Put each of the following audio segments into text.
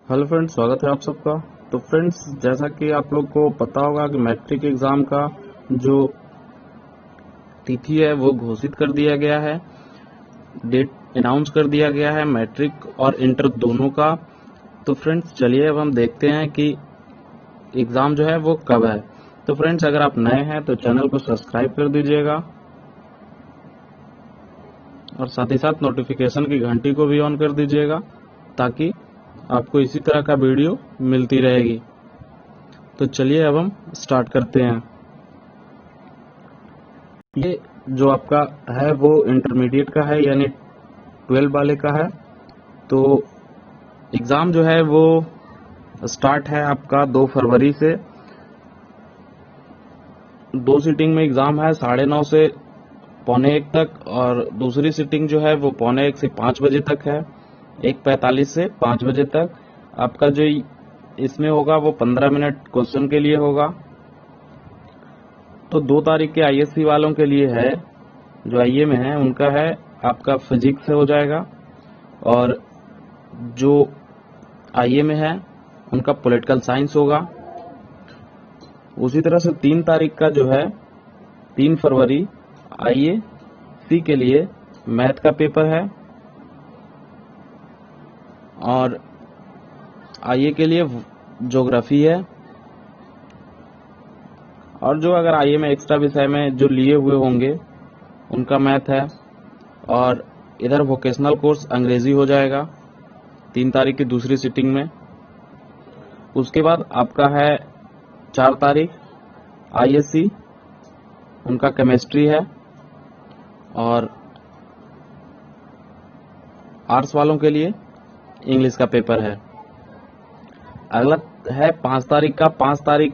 Hello friends, स्वागत है आप सबका। तो फ्रेंड्स, जैसा कि आप लोग को पता होगा कि मैट्रिक एग्जाम का जो तिथि है वो घोषित कर दिया गया है, डेट अनाउंस कर दिया गया है मैट्रिक और इंटर दोनों का। तो फ्रेंड्स, चलिए अब हम देखते हैं कि एग्जाम जो है वो कब है। तो फ्रेंड्स, अगर आप नए हैं तो चैनल को सब्सक्राइब कर दीजिएगा और साथ ही साथ नोटिफिकेशन की घंटी को भी ऑन कर दीजिएगा ताकि आपको इसी तरह का वीडियो मिलती रहेगी। तो चलिए अब हम स्टार्ट करते हैं। ये जो आपका है वो इंटरमीडिएट का है, यानी 12 वाले का है। तो एग्ज़ाम जो है वो स्टार्ट है आपका 2 फरवरी से। 2 सीटिंग में एग्ज़ाम है, 9:30 से 1:45 तक, और दूसरी सीटिंग जो है वो 1:45 से 5 बजे तक है, 1:45 से 5 बजे तक। आपका जो इसमें होगा वो 15 मिनट क्वेश्चन के लिए होगा। तो 2 तारीख के आईएससी वालों के लिए है, जो आईए में है उनका है आपका फिजिक्स से हो जाएगा, और जो आईए में है उनका पॉलिटिकल साइंस होगा। उसी तरह से 3 तारीख का जो है 3 फरवरी आईए सी के लिए मैथ का पेपर है, और आईए के लिए ज्योग्राफी है। और जो अगर आईए में एक्स्ट्रा विषय में जो लिए हुए होंगे उनका मैथ है, और इधर वोकेशनल कोर्स अंग्रेजी हो जाएगा 3 तारीख की दूसरी सीटिंग में। उसके बाद आपका है 4 तारीख आईएससी, उनका केमिस्ट्री है, और आर्ट्स वालों के लिए इंग्लिश का पेपर है। अगला है 5 तारीख का। 5 तारीख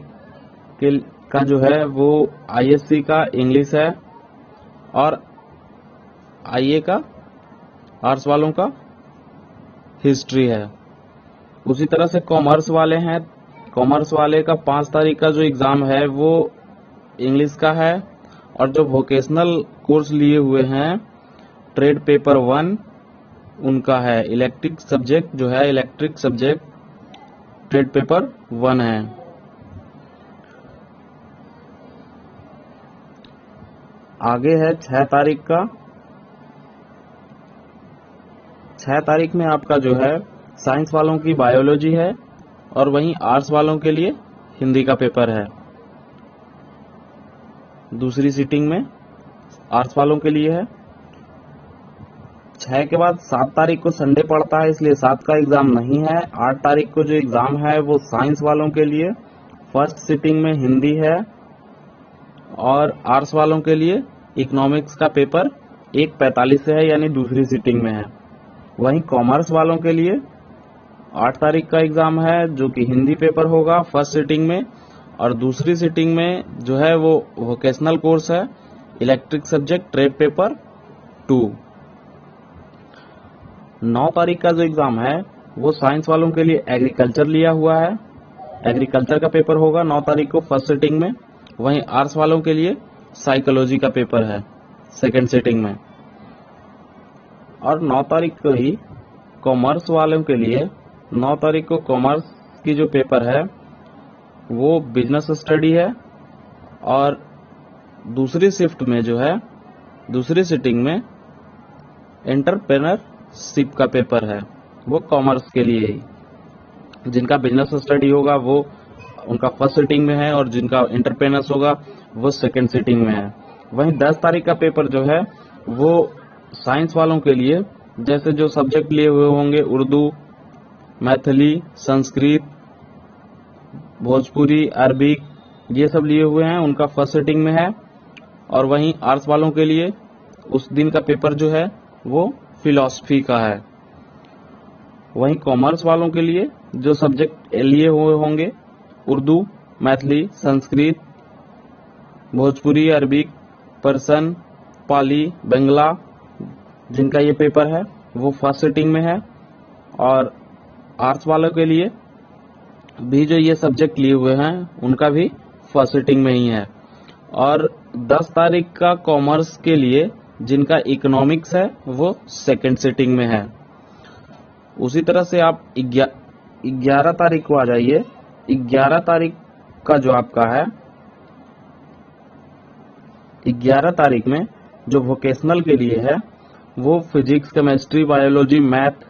का जो है वो आईएससी का इंग्लिश है, और आईए का आर्ट्स वालों का हिस्ट्री है। उसी तरह से कॉमर्स वाले हैं, कॉमर्स वाले का 5 तारीख का जो एग्ज़ाम है वो इंग्लिश का है, और जो वोकेशनल कोर्स लिए हुए हैं ट्रेड पेपर 1 उनका है इलेक्ट्रिक सब्जेक्ट, जो है इलेक्ट्रिक सब्जेक्ट ट्रेड पेपर 1 है। आगे है 6 तारीख का। 6 तारीख में आपका जो है साइंस वालों की बायोलॉजी है, और वहीं आर्ट्स वालों के लिए हिंदी का पेपर है। दूसरी सीटिंग में आर्ट्स वालों के लिए है। 6 के बाद 7 तारीख को संडे पड़ता है, इसलिए 7 का एग्जाम नहीं है। 8 तारीख को जो एग्जाम है वो साइंस वालों के लिए फर्स्ट सीटिंग में हिंदी है, और आर्ट्स वालों के लिए इकोनॉमिक्स का पेपर 1:45 से है, यानी दूसरी सीटिंग में है। वहीं कॉमर्स वालों के लिए 8 तारीख का एग्जाम है, जो कि हिंदी पेपर होगा फर्स्ट सीटिंग में, और दूसरी सीटिंग में जो है वो वोकेशनल कोर्स है इलेक्ट्रिक सब्जेक्ट ट्रेड पेपर 2। 9 तारीख का जो एग्जाम है वो साइंस वालों के लिए एग्रीकल्चर लिया हुआ है, एग्रीकल्चर का पेपर होगा 9 तारीख को फर्स्ट सीटिंग में। वहीं आर्ट्स वालों के लिए साइकोलॉजी का पेपर है सेकंड सीटिंग में। और 9 तारीख को ही कॉमर्स वालों के लिए 9 तारीख को कॉमर्स की जो पेपर है वो बिजनेस स्टडी है, और दूसरी शिफ्ट में जो है दूसरी सीटिंग में एंटरप्रेन्योरशिप का पेपर है, वो कॉमर्स के लिए ही। जिनका बिजनेस स्टडी होगा वो उनका फर्स्ट सीटिंग में है, और जिनका एंटरप्रेन्योर्स होगा वो सेकंड सीटिंग में है। वहीं 10 तारीख का पेपर जो है वो साइंस वालों के लिए, जैसे जो सब्जेक्ट लिए हुए होंगे उर्दू, मैथिली, संस्कृत, भोजपुरी, अरबिक, ये सब लिए हुए हैं, उनका फर्स्ट सीटिंग में है। और वहीं आर्ट्स वालों के लिए उस दिन का पेपर जो है वो फिलॉसफी का है। वहीं कॉमर्स वालों के लिए जो सब्जेक्ट लिए हुए होंगे उर्दू, मैथिली, संस्कृत, भोजपुरी, अरबिक, पर्सन, पाली, बंगला, जिनका ये पेपर है वो फर्स्ट सीटिंग में है। और आर्ट्स वालों के लिए भी जो ये सब्जेक्ट लिए हुए हैं उनका भी फर्स्ट सीटिंग में ही है। और 10 तारीख का कॉमर्स के लिए जिनका इकोनॉमिक्स है वो सेकंड सीटिंग में है। उसी तरह से आप 11 तारीख को आ जाइए। 11 तारीख का जो आपका है, 11 तारीख में जो वोकेशनल के लिए है वो physics, chemistry, biology, math,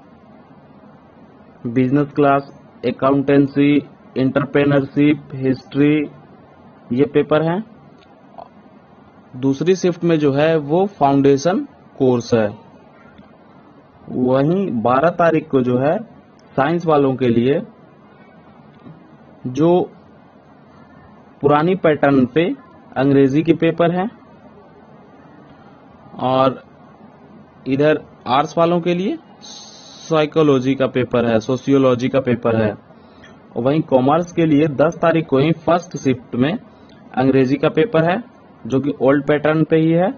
business class, accountancy, entrepreneurship, history, ये पेपर हैं। दूसरी शिफ्ट में जो है वो फाउंडेशन कोर्स है। वहीं 12 तारीख को जो है साइंस वालों के लिए जो पुरानी पैटर्न पे अंग्रेजी के पेपर हैं, और इधर आर्ट्स वालों के लिए साइकोलॉजी का पेपर है, सोशियोलॉजी का पेपर है। और वहीं कॉमर्स के लिए 10 तारीख को ही फर्स्ट शिफ्ट में अंग्रेजी का पेपर है जो कि ओल्ड पैटर्न पे ही है।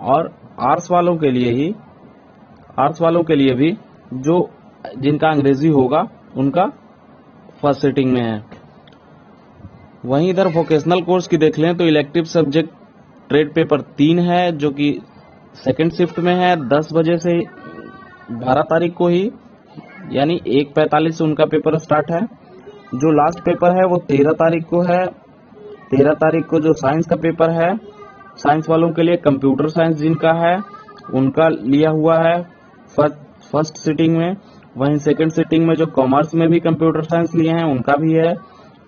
और आर्ट्स वालों के लिए भी जो जिनका अंग्रेजी होगा उनका फर्स्ट सिटिंग में है। वहीं इधर वोकेशनल कोर्स की देख लें तो इलेक्टिव सब्जेक्ट ट्रेड पेपर 3 है जो कि सेकंड शिफ्ट में है 10 बजे से 12 तारीख को ही, यानी 1:45 से उनका पेपर स्टार्ट है। जो लास्ट पेपर है वो 13 तारीख को है। 13 तारीख को जो साइंस का पेपर है, साइंस वालों के लिए कंप्यूटर साइंस जिनका है उनका लिया हुआ है फर्स्ट सिटिंग में। वहीं सेकंड सिटिंग में जो कॉमर्स में भी कंप्यूटर साइंस लिए हैं उनका भी है।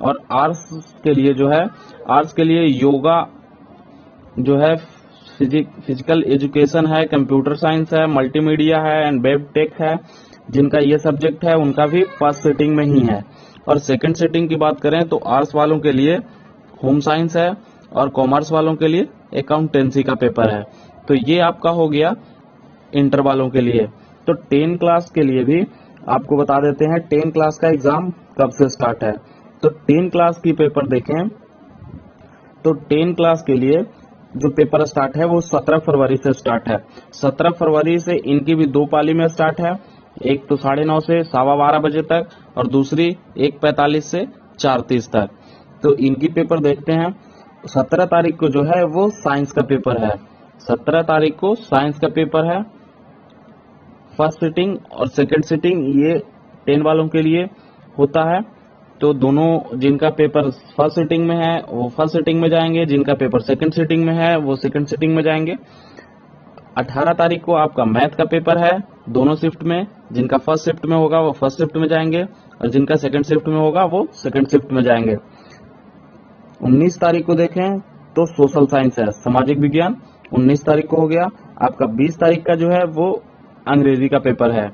और आर्ट्स के लिए जो है, आर्ट्स के लिए योगा जो है, फिजिकल एजुकेशन है, कंप्यूटर साइंस है, मल्टीमीडिया है एंड वेब टेक है, जिनका ये सब्जेक्ट है उनका भी फर्स्ट सिटिंग में ही है। और सेकंड सिटिंग की बात करें तो आर्ट्स वालों के लिए होम साइंस है और कॉमर्स वालों के लिए अकाउंटेंसी का पेपर है। तो ये आपका हो गया इंटर वालों के लिए। तो 10 क्लास के लिए भी आपको बता देते हैं 10 क्लास का एग्जाम कब से स्टार्ट है। तो 10 क्लास की पेपर देखें तो 10 क्लास के लिए जो पेपर स्टार्ट है वो 17 फरवरी से स्टार्ट है। 17 फरवरी से इनकी भी 2 पाली में स्टार्ट है, एक तो 9:30 से 12:15 बजे तक और दूसरी 1:45 से 4:30 तक। तो इनकी पेपर देखते हैं। 17 तारीख को जो है वो साइंस का पेपर है। 17 तारीख को साइंस का पेपर है। फर्स्ट सिटिंग और सेकंड सिटिंग ये 10 वालों के लिए होता है। तो दोनों जिनका पेपर फर्स्ट सिटिंग में है वो फर्स्ट सिटिंग में जाएंगे, जिनका पेपर सेकंड सिटिंग में है वो सेकंड सिटिंग में जाएंगे। 18 तारीख को आपका मैथ का पेपर है दोनों शिफ्ट में, जिनका फर्स्ट शिफ्ट में होगा वो फर्स्ट शिफ्ट में जाएंगे और जिनका सेकंड शिफ्ट में होगा वो सेकंड शिफ्ट में जाएंगे। 19 तारीख को देखें तो सोशल साइंस है, सामाजिक विज्ञान 19 तारीख को हो गया। आपका 20 तारीख का जो है वो अंग्रेजी का पेपर है।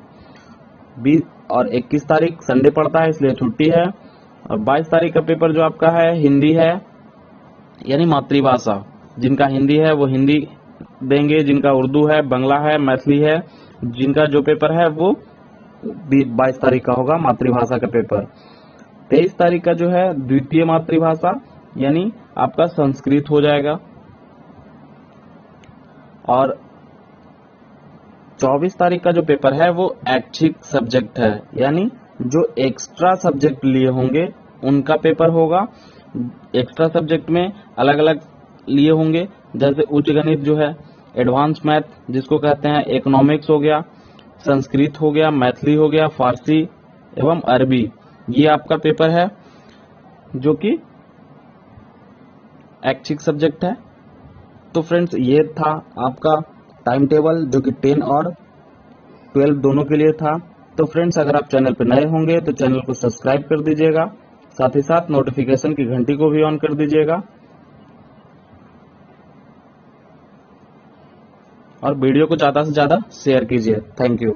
20 और 21 तारीख संडे पड़ता है इसलिए छुट्टी है। और 22 तारीख का पेपर जो आपका है हिंदी है, यानी मातृभाषा, जिनका हिंदी है वो हिंदी देंगे, जिनका उर्दू है, बांग्ला है, मैथिली है, जिनका जो पेपर है वो 22 तारीख का होगा मातृभाषा का पेपर। 23 तारीख का जो है द्वितीय मातृभाषा यानी आपका संस्कृत हो जाएगा। और 24 तारीख का जो पेपर है वो ऐच्छिक सब्जेक्ट है, यानी जो एक्स्ट्रा सब्जेक्ट लिए होंगे उनका पेपर होगा। एक्स्ट्रा सब्जेक्ट में अलग अलग लिए होंगे, जैसे उच्च गणित जो है, एडवांस मैथ जिसको कहते हैं, इकोनॉमिक्स हो गया, संस्कृत हो गया, मैथिली हो गया, फारसी एवं अरबी, ये आपका पेपर है जो कि ऐच्छिक सब्जेक्ट है। तो फ्रेंड्स ये था आपका टाइम टेबल जो कि 10 और 12 दोनों के लिए था। तो फ्रेंड्स अगर आप चैनल पर नए होंगे तो चैनल को सब्सक्राइब कर दीजिएगा, साथ ही साथ नोटिफिकेशन की घंटी को भी ऑन कर दीजिएगा और वीडियो को ज़्यादा से ज़्यादा शेयर कीजिए। Thank you.